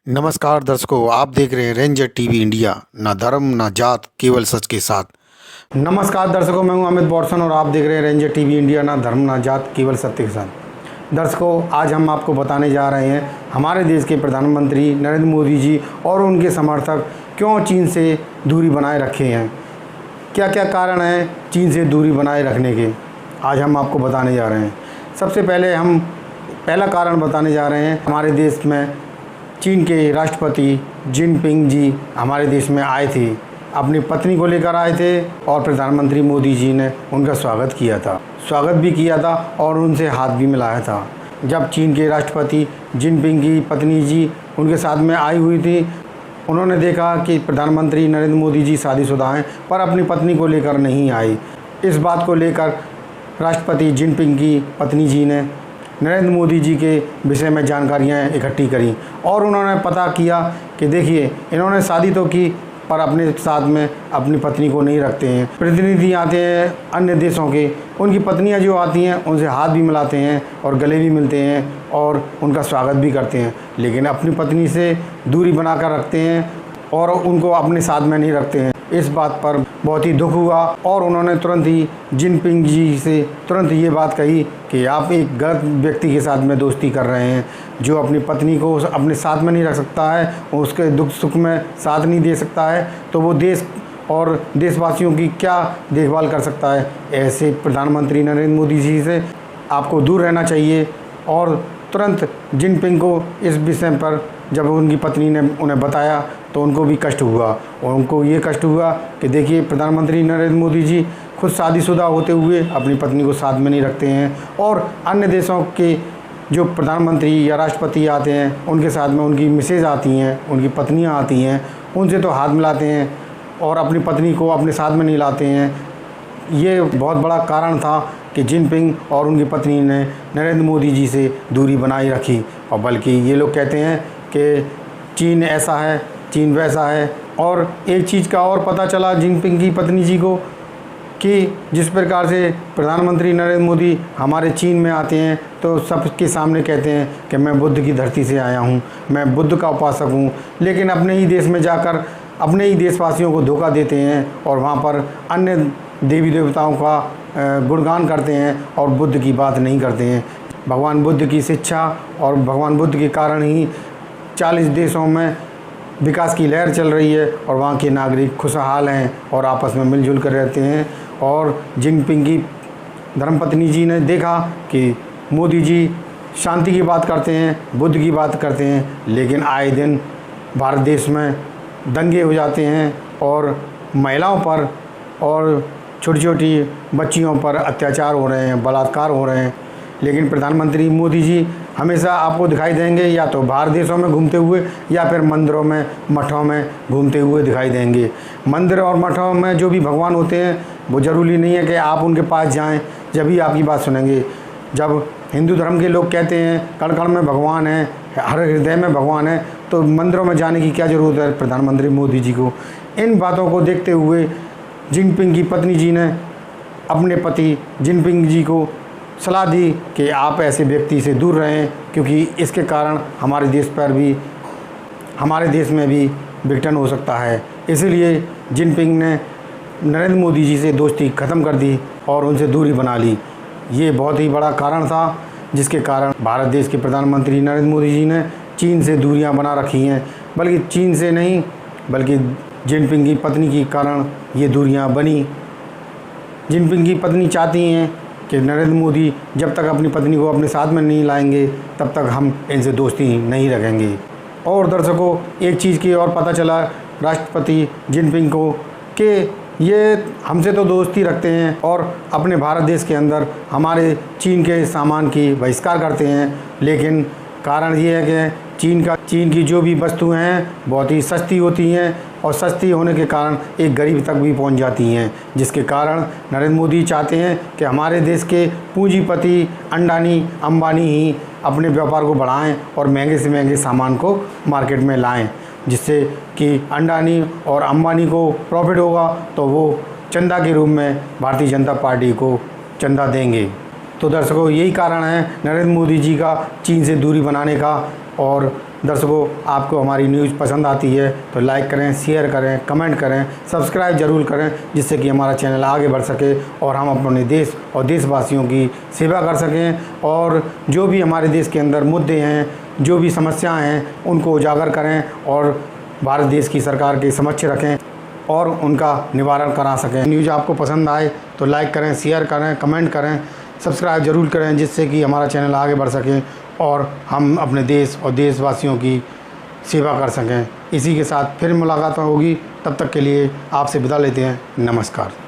नमस्कार दर्शकों, आप देख रहे हैं रेंजर टीवी इंडिया। ना धर्म ना जात, केवल सच के साथ। नमस्कार दर्शकों, मैं हूं अमित बॉर्सन और आप देख रहे हैं रेंजर टीवी इंडिया। ना धर्म ना जात, केवल सत्य के साथ। दर्शकों, आज हम आपको बताने जा रहे हैं हमारे देश के प्रधानमंत्री नरेंद्र मोदी जी और उनके समर्थक क्यों चीन से दूरी बनाए रखे हैं। क्या क्या कारण हैं चीन से दूरी बनाए रखने के, आज हम आपको बताने जा रहे हैं। सबसे पहले हम पहला कारण बताने जा रहे हैं। हमारे देश में चीन के राष्ट्रपति जिनपिंग जी हमारे देश में आए थे, अपनी पत्नी को लेकर आए थे और प्रधानमंत्री मोदी जी ने उनका स्वागत भी किया था और उनसे हाथ भी मिलाया था। जब चीन के राष्ट्रपति जिनपिंग की पत्नी जी उनके साथ में आई हुई थी, उन्होंने देखा कि प्रधानमंत्री नरेंद्र मोदी जी शादीशुदा हैं पर अपनी पत्नी को लेकर नहीं आए। इस बात को लेकर राष्ट्रपति जिनपिंग की पत्नी जी ने नरेंद्र मोदी जी के विषय में जानकारियाँ इकट्ठी करी और उन्होंने पता किया कि देखिए, इन्होंने शादी तो की पर अपने साथ में अपनी पत्नी को नहीं रखते हैं। प्रतिनिधि आते हैं अन्य देशों के, उनकी पत्नियां जो आती हैं उनसे हाथ भी मिलाते हैं और गले भी मिलते हैं और उनका स्वागत भी करते हैं, लेकिन अपनी पत्नी से दूरी बनाकर रखते हैं और उनको अपने साथ में नहीं रखते हैं। इस बात पर बहुत ही दुख हुआ और उन्होंने तुरंत ही जिनपिंग जी से तुरंत ये बात कही कि आप एक गलत व्यक्ति के साथ में दोस्ती कर रहे हैं, जो अपनी पत्नी को अपने साथ में नहीं रख सकता है, उसके दुख सुख में साथ नहीं दे सकता है, तो वो देश और देशवासियों की क्या देखभाल कर सकता है। ऐसे प्रधानमंत्री नरेंद्र मोदी जी से आपको दूर रहना चाहिए। और तुरंत जिनपिंग को इस विषय पर जब उनकी पत्नी ने उन्हें बताया तो उनको भी कष्ट हुआ और उनको ये कष्ट हुआ कि देखिए, प्रधानमंत्री नरेंद्र मोदी जी खुद शादीशुदा होते हुए अपनी पत्नी को साथ में नहीं रखते हैं और अन्य देशों के जो प्रधानमंत्री या राष्ट्रपति आते हैं उनके साथ में उनकी मिसेज आती हैं, उनकी पत्नियां आती हैं, उनसे तो हाथ मिलाते हैं और अपनी पत्नी को अपने साथ में नहीं लाते हैं। ये बहुत बड़ा कारण था कि जिनपिंग और उनकी पत्नी ने नरेंद्र मोदी जी से दूरी बनाई रखी। और बल्कि ये लोग कहते हैं कि चीन ऐसा है, चीन वैसा है। और एक चीज़ का और पता चला जिनपिंग की पत्नी जी को कि जिस प्रकार से प्रधानमंत्री नरेंद्र मोदी हमारे चीन में आते हैं तो सबके सामने कहते हैं कि मैं बुद्ध की धरती से आया हूँ, मैं बुद्ध का उपासक हूँ, लेकिन अपने ही देश में जाकर अपने ही देशवासियों को धोखा देते हैं और वहाँ पर अन्य देवी देवताओं का गुणगान करते हैं और बुद्ध की बात नहीं करते हैं। भगवान बुद्ध की शिक्षा और भगवान बुद्ध के कारण ही 40 देशों में विकास की लहर चल रही है और वहाँ के नागरिक खुशहाल हैं और आपस में मिलजुल कर रहते हैं। और जिनपिंग की धर्मपत्नी जी ने देखा कि मोदी जी शांति की बात करते हैं, बुद्ध की बात करते हैं, लेकिन आए दिन भारत देश में दंगे हो जाते हैं और महिलाओं पर और छोटी छोटी बच्चियों पर अत्याचार हो रहे हैं, बलात्कार हो रहे हैं। लेकिन प्रधानमंत्री मोदी जी हमेशा आपको दिखाई देंगे या तो बाहर देशों में घूमते हुए या फिर मंदिरों में, मठों में घूमते हुए दिखाई देंगे। मंदिर और मठों में जो भी भगवान होते हैं वो ज़रूरी नहीं है कि आप उनके पास जाएं जब भी आपकी बात सुनेंगे। जब हिंदू धर्म के लोग कहते हैं कण कण में भगवान है, हर हृदय में भगवान है, तो मंदिरों में जाने की क्या ज़रूरत है प्रधानमंत्री मोदी जी को। इन बातों को देखते हुए जिनपिंग की पत्नी जी ने अपने पति जिनपिंग जी को सलाह दी कि आप ऐसे व्यक्ति से दूर रहें, क्योंकि इसके कारण हमारे देश में भी विघटन हो सकता है। इसलिए जिनपिंग ने नरेंद्र मोदी जी से दोस्ती ख़त्म कर दी और उनसे दूरी बना ली। ये बहुत ही बड़ा कारण था जिसके कारण भारत देश के प्रधानमंत्री नरेंद्र मोदी जी ने चीन से दूरियां बना रखी हैं। बल्कि चीन से नहीं, बल्कि जिनपिंग की पत्नी के कारण ये दूरियां बनी। जिनपिंग की पत्नी चाहती हैं कि नरेंद्र मोदी जब तक अपनी पत्नी को अपने साथ में नहीं लाएंगे तब तक हम इनसे दोस्ती नहीं रखेंगे। और दर्शकों, एक चीज़ की और पता चला राष्ट्रपति जिनपिंग को कि ये हमसे तो दोस्ती रखते हैं और अपने भारत देश के अंदर हमारे चीन के सामान की बहिष्कार करते हैं, लेकिन कारण ये है कि चीन की जो भी वस्तुएं हैं बहुत ही सस्ती होती हैं और सस्ती होने के कारण एक गरीब तक भी पहुंच जाती हैं, जिसके कारण नरेंद्र मोदी चाहते हैं कि हमारे देश के पूंजीपति अंडानी अंबानी ही अपने व्यापार को बढ़ाएं और महंगे से महंगे सामान को मार्केट में लाएं, जिससे कि अंडानी और अंबानी को प्रॉफिट होगा तो वो चंदा के रूप में भारतीय जनता पार्टी को चंदा देंगे। तो दर्शकों, यही कारण है नरेंद्र मोदी जी का चीन से दूरी बनाने का और दर्शकों, आपको हमारी न्यूज़ पसंद आती है तो लाइक करें, शेयर करें, कमेंट करें, सब्सक्राइब जरूर करें, जिससे कि हमारा चैनल आगे बढ़ सके और हम अपने देश और देशवासियों की सेवा कर सकें और जो भी हमारे देश के अंदर मुद्दे हैं, जो भी समस्याएं हैं, उनको उजागर करें और भारत देश की सरकार के समक्ष रखें और उनका निवारण करा सकें। न्यूज़ आपको पसंद आए तो लाइक करें, शेयर करें, कमेंट करें, सब्सक्राइब जरूर करें, जिससे कि हमारा चैनल आगे बढ़ सके और हम अपने देश और देशवासियों की सेवा कर सकें। इसी के साथ फिर मुलाकात होगी, तब तक के लिए आपसे विदा लेते हैं। नमस्कार।